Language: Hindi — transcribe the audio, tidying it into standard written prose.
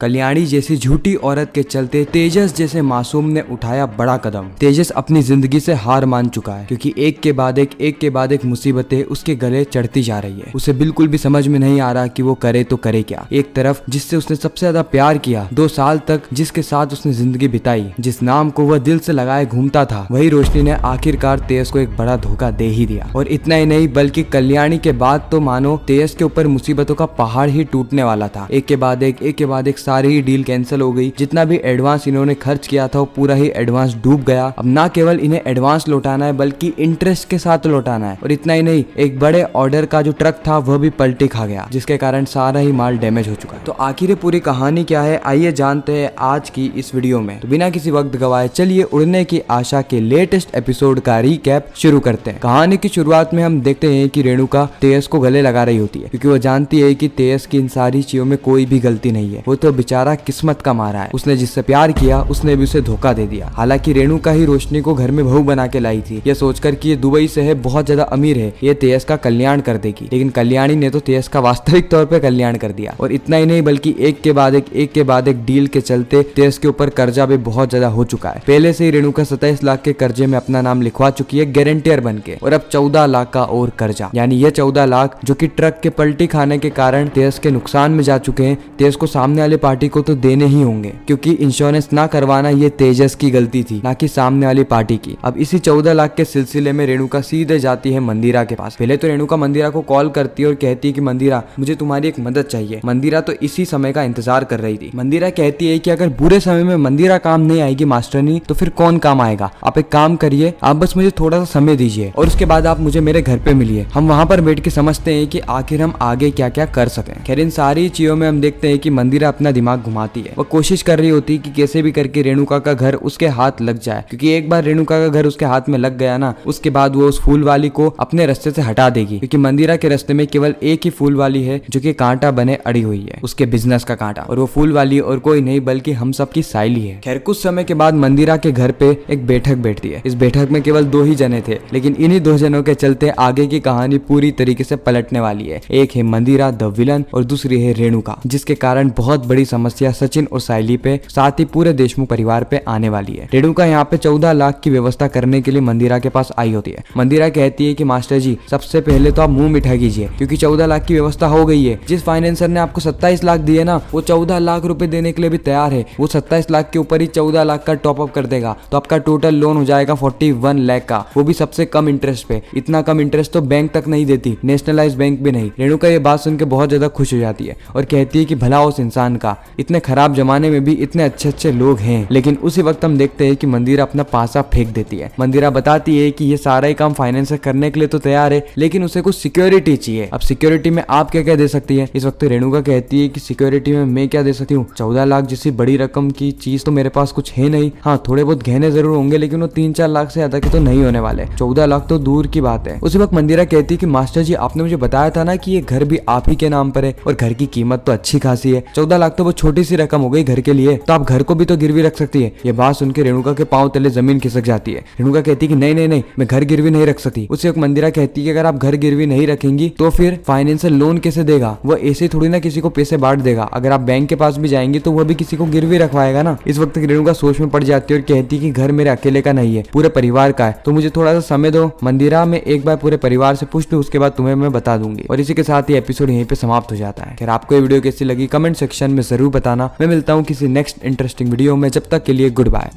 कल्याणी जैसी झूठी औरत के चलते तेजस जैसे मासूम ने उठाया बड़ा कदम। तेजस अपनी जिंदगी से हार मान चुका है क्योंकि एक के बाद एक मुसीबतें उसके गले चढ़ती जा रही है। उसे बिल्कुल भी समझ में नहीं आ रहा कि वो करे तो करे क्या। एक तरफ जिससे उसने सबसे ज्यादा प्यार किया, 2 साल तक जिसके साथ उसने जिंदगी बिताई, जिस नाम को वह दिल से लगाए घूमता था, वही रोशनी ने आखिरकार तेजस को एक बड़ा धोखा दे ही दिया। और इतना ही नहीं बल्कि कल्याणी के बाद तो मानो तेजस के ऊपर मुसीबतों का पहाड़ ही टूटने वाला था। एक के बाद एक सारी ही डील कैंसिल हो गई। जितना भी एडवांस इन्होंने खर्च किया था वो पूरा ही एडवांस डूब गया। अब ना केवल इन्हें एडवांस लौटाना है बल्कि इंटरेस्ट के साथ लौटाना है। और इतना ही नहीं, एक बड़े ऑर्डर का जो ट्रक था वह भी पलटी खा गया, जिसके कारण सारा ही माल डैमेज हो चुका है। तो आखिर पूरी कहानी क्या है, आइए जानते हैं आज की इस वीडियो में। तो बिना किसी वक्त गवाए चलिए उड़ने की आशा के लेटेस्ट एपिसोड का रीकैप शुरू करते हैं। कहानी की शुरुआत में हम देखते हैं कि रेणुका तेजस को गले लगा रही होती है क्योंकि वो जानती है कि तेजस की इन सारी चीजों में कोई भी गलती नहीं है। वो तो बेचारा किस्मत का मारा है। उसने जिससे प्यार किया उसने भी उसे धोखा दे दिया। हालांकि रेणुका ही रोशनी को घर में बहू बना के लाई थी, ये सोचकर कि ये दुबई से है, बहुत ज्यादा अमीर है, ये तेजस का कल्याण कर देगी। लेकिन कल्याणी ने तो तेजस का वास्तविक तौर पे कल्याण कर दिया। और इतना ही नहीं बल्कि एक के बाद एक डील के चलते तेजस के ऊपर कर्जा भी बहुत ज्यादा हो चुका है। पहले से ही रेणुका 27 लाख के कर्जे में अपना नाम लिखवा चुकी है गारंटियर बन के, और अब 14 लाख का और कर्जा, यानी ये 14 लाख जो कि ट्रक के पलटी खाने के कारण तेजस के नुकसान में जा चुके हैं, तेजस को सामने वाली पार्टी को तो देने ही होंगे क्योंकि इंश्योरेंस ना करवाना ये तेजस की गलती थी, ना कि सामने वाली पार्टी की। अब इसी 14 लाख के सिलसिले में रेणुका सीधे जाती है मंदिरा के पास। पहले तो रेणुका मंदिरा को कॉल करती है और कहती है कि मंदिरा, मुझे तुम्हारी एक मदद चाहिए। मंदिरा तो इसी समय का इंतजार कर रही थी। मंदिरा कहती है कि अगर बुरे समय में मंदिरा काम नहीं आएगी मास्टरनी, तो फिर कौन काम आएगा। आप एक काम करिए, आप बस मुझे थोड़ा सा समय दीजिए और उसके बाद आप मुझे मेरे घर पे मिलिए। हम वहां पर बैठ के समझते हैं कि आखिर हम आगे क्या क्या कर सकें। खैर इन सारी चीजों में हम देखते हैं कि मंदिरा अपना दिमाग घुमाती है। वो कोशिश कर रही होती कि कैसे भी करके रेणुका का घर उसके हाथ लग जाए, क्योंकि एक बार रेणुका का घर उसके हाथ में लग गया ना, उसके बाद वो उस फूल वाली को अपने रास्ते से हटा देगी। क्योंकि मंदिरा के रास्ते में केवल एक ही फूल वाली है जो कि कांटा बने अड़ी हुई है, उसके बिजनेस का कांटा। और वो फूल वाली और कोई नहीं बल्कि हम सब की साइली है। खैर कुछ समय के बाद मंदिरा के घर पे एक बैठक बैठती है। इस बैठक में केवल 2 ही जने थे, लेकिन इन्हीं 2 जनों के चलते आगे की कहानी पूरी तरीके से पलटने वाली है। एक है मंदिरा द विलन और दूसरी है रेणुका, जिसके कारण बहुत बड़ी समस्या सचिन और साइली पे, साथ ही पूरे देशमुख परिवार पे आने वाली है। रेणुका यहाँ पे 14 लाख की व्यवस्था करने के लिए मंदिरा के पास आई होती है। मंदिरा कहती है कि मास्टर जी, सबसे पहले तो आप मुंह मिठा कीजिए क्योंकि 14 लाख की व्यवस्था हो गई है। जिस फाइनेंसर ने आपको 27 लाख दिए ना, वो 14 लाख रुपए देने के लिए भी तैयार है। वो 27 लाख के ऊपर ही 14 लाख का टॉपअप कर देगा, तो आपका टोटल लोन हो जाएगा 41 लाख का, वो भी सबसे कम इंटरेस्ट पे। इतना कम इंटरेस्ट तो बैंक तक नहीं देती, नेशनलाइज बैंक भी नहीं। रेणुका ये बात सुन के बहुत ज्यादा खुश हो जाती है और कहती है कि भला उस इंसान का, इतने खराब जमाने में भी इतने अच्छे अच्छे लोग हैं। लेकिन उसी वक्त हम देखते हैं कि मंदिरा अपना पासा फेंक देती है। मंदिरा बताती है कि ये सारा ही काम फाइनेंस करने के लिए तो तैयार है, लेकिन उसे कुछ सिक्योरिटी चाहिए। अब सिक्योरिटी में आप क्या क्या दे सकती है। इस वक्त रेणुका कहती है कि सिक्योरिटी में मैं क्या दे सकती हूँ, 14 लाख जैसी बड़ी रकम की चीज तो मेरे पास कुछ है नहीं। हाँ थोड़े बहुत गहने जरूर होंगे, लेकिन वो 3-4 लाख से ज्यादा के तो नहीं होने वाले। 14 लाख तो दूर की बात है। उसी वक्त मंदिरा कहती है कि मास्टर जी, आपने मुझे बताया था ना कि ये घर भी आप ही के नाम पर है और घर की कीमत तो अच्छी खासी है। 14 लाख तो वो छोटी सी रकम हो गई घर के लिए, तो आप घर को भी तो गिरवी रख सकती है। ये बात सुनकर रेणुका के पांव तले जमीन खिसक जाती है। रेणुका कहती है कि नहीं, मैं घर गिरवी नहीं रख सकती। उसी वक्त मंदिरा कहती है कि अगर आप घर गिरवी नहीं रखेंगी तो फिर फाइनेंशियल लोन कैसे देगा। वो ऐसे थोड़ी ना किसी को पैसे बांट देगा। अगर आप बैंक के पास भी जाएंगे तो वह भी किसी को गिरवी रखवाएगा ना। इस वक्त रेणुका सोच में पड़ जाती है और कहती है कि घर मेरे अकेले का नहीं है, पूरे परिवार का है, तो मुझे थोड़ा सा समय दो मंदिरा, मैं एक बार पूरे परिवार से पूछ लूं, उसके बाद तुम्हें मैं बता दूंगी। और इसी के साथ ये एपिसोड यहीं पे समाप्त हो जाता है। खैर आपको ये वीडियो कैसी लगी कमेंट सेक्शन में जरूर बताना। मैं मिलता हूँ किसी नेक्स्ट इंटरेस्टिंग वीडियो में, जब तक के लिए गुड बाय।